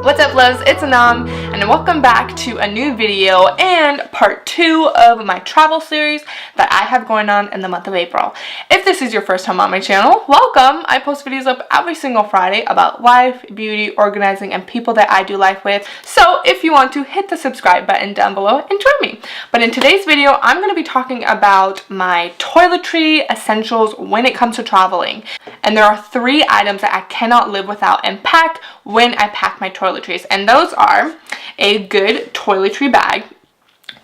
What's up, loves? It's Anam, and welcome back to a new video and part 2 of my travel series that I have going on in the month of April. If this is your first time on my channel, welcome! I post videos up every single Friday about life, beauty, organizing, and people that I do life with. So if you want to, hit the subscribe button down below and join me. But in today's video, I'm going to be talking about my toiletry essentials when it comes to traveling. And there are 3 items that I cannot live without and pack when I pack my toiletries, and those are a good toiletry bag,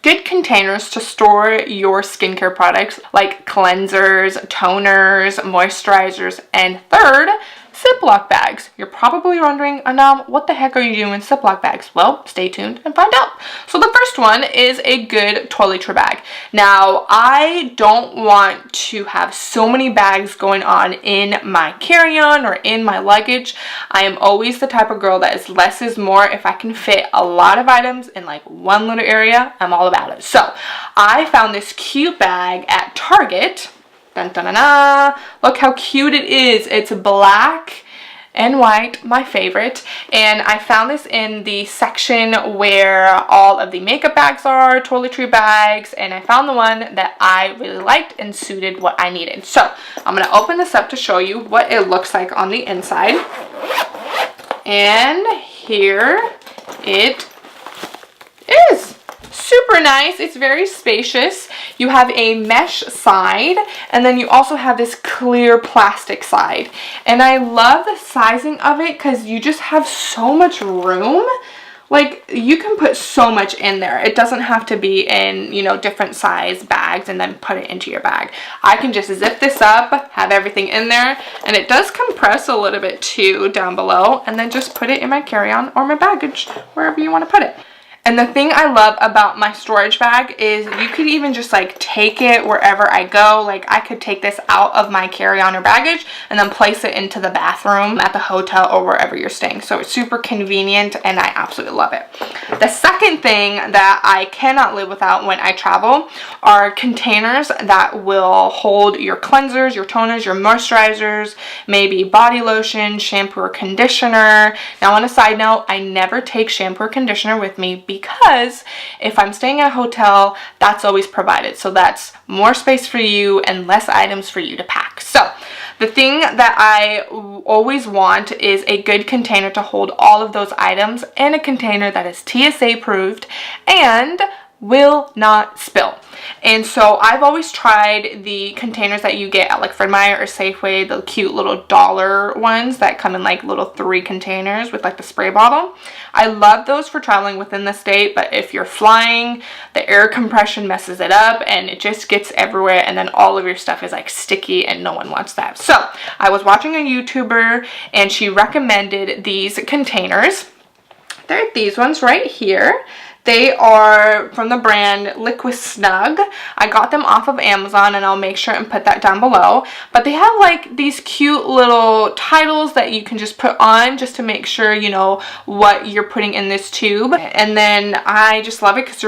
good containers to store your skincare products like cleansers, toners, moisturizers, and third, Ziploc bags. You're probably wondering, Anam, what the heck are you doing in Ziploc bags? Well, stay tuned and find out. So the first one is a good toiletry bag. Now, I don't want to have so many bags going on in my carry-on or in my luggage. I am always the type of girl that is less is more. If I can fit a lot of items in like one little area, I'm all about it. So I found this cute bag at Target. Dun, dun, dun, dun. Look how cute it is. It's black and white, my favorite, and I found this in the section where all of the makeup bags are, toiletry bags, and I found the one that I really liked and suited what I needed. So I'm going to open this up to show you what it looks like on the inside, and here it is. Super nice. It's very spacious. You have a mesh side, and then you also have this clear plastic side, and I love the sizing of it because you just have so much room. Like, you can put so much in there. It doesn't have to be in, you know, different size bags and then put it into your bag. I can just zip this up, have everything in there, and it does compress a little bit too down below, and then just put it in my carry-on or my baggage, wherever you want to put it. And the thing I love about my storage bag is you could even just like take it wherever I go. Like, I could take this out of my carry-on or baggage and then place it into the bathroom at the hotel or wherever you're staying. So it's super convenient and I absolutely love it. The second thing that I cannot live without when I travel are containers that will hold your cleansers, your toners, your moisturizers, maybe body lotion, shampoo or conditioner. Now, on a side note, I never take shampoo or conditioner with me because if I'm staying at a hotel, that's always provided. So that's more space for you and less items for you to pack. So the thing that I always want is a good container to hold all of those items, and a container that is TSA approved and will not spill. And so I've always tried the containers that you get at like Fred Meyer or Safeway, the cute little dollar ones that come in like little 3 containers with like the spray bottle. I love those for traveling within the state, but if you're flying, the air compression messes it up and it just gets everywhere, and then all of your stuff is like sticky and no one wants that. So I was watching a YouTuber and she recommended these containers. They're these ones right here. They are from the brand LiquiSnug. I got them off of Amazon, and I'll make sure and put that down below. But they have like these cute little titles that you can just put on just to make sure you know what you're putting in this tube. And then I just love it because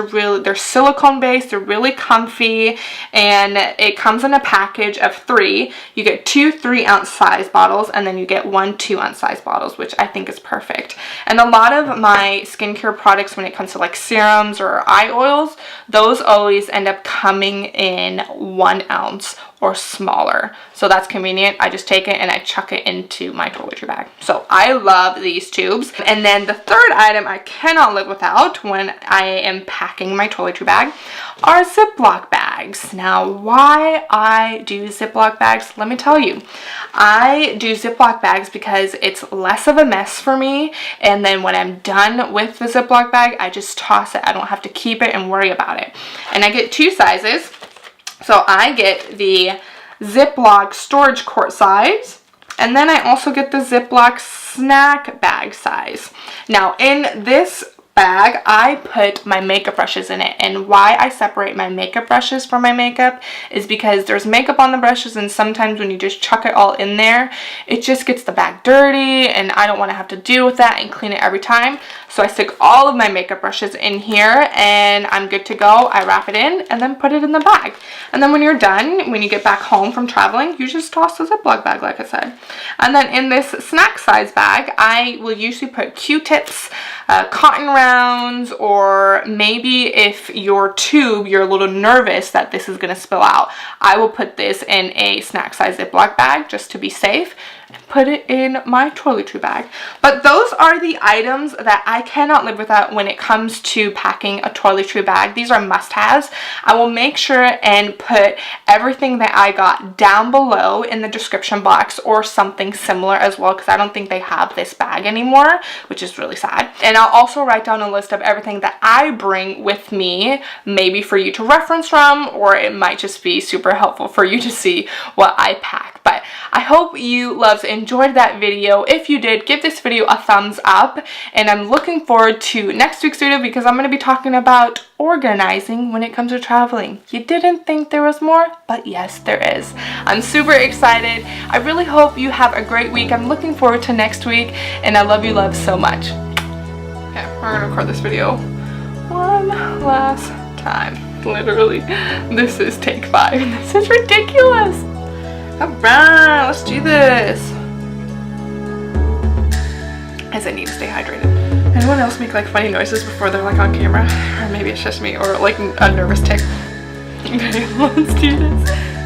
they're silicone based, they're really comfy, and it comes in a package of 3. You get 2 3-ounce size bottles, and then you get 1 2-ounce size bottles, which I think is perfect. And a lot of my skincare products, when it comes to like serums or eye oils, those always end up coming in 1 ounce or smaller. So that's convenient. I just take it and I chuck it into my toiletry bag. So I love these tubes. And then the third item I cannot live without when I am packing my toiletry bag are Ziploc bags. Now, why I do Ziploc bags, let me tell you. I do Ziploc bags because it's less of a mess for me, and then when I'm done with the Ziploc bag, I just toss it. I don't have to keep it and worry about it. And I get 2 sizes. So I get the Ziploc storage quart size, and then I also get the Ziploc snack bag size. Now, in this bag, I put my makeup brushes in it. And why I separate my makeup brushes from my makeup is because there's makeup on the brushes, and sometimes when you just chuck it all in there, it just gets the bag dirty, and I don't want to have to deal with that and clean it every time. So I stick all of my makeup brushes in here, and I'm good to go. I wrap it in and then put it in the bag. And then when you're done, when you get back home from traveling, you just toss the Ziploc bag like I said. And then in this snack size bag, I will usually put Q-tips, cotton rounds, or maybe if your tube, you're a little nervous that this is going to spill out, I will put this in a snack size Ziploc bag just to be safe and put it in my toiletry bag. But those are the items that I cannot live without when it comes to packing a toiletry bag. These are must-haves. I will make sure and put everything that I got down below in the description box or something similar as well, because I don't think they have this bag anymore, which is really sad. And I'll also write down a list of everything that I bring with me, maybe for you to reference from, or it might just be super helpful for you to see what I pack. But I hope you loves enjoyed that video. If you did, give this video a thumbs up, and I'm looking forward to next week's video because I'm going to be talking about organizing when it comes to traveling. You didn't think there was more, but yes, there is. I'm super excited. I really hope you have a great week. I'm looking forward to next week, and I love you loves so much. Okay, we're gonna record this video one last time. Literally, this is take 5. This is ridiculous. Alright, let's do this. As I need to stay hydrated. Anyone else make like funny noises before they're like on camera? Or maybe it's just me, or like a nervous tick. Okay, let's do this.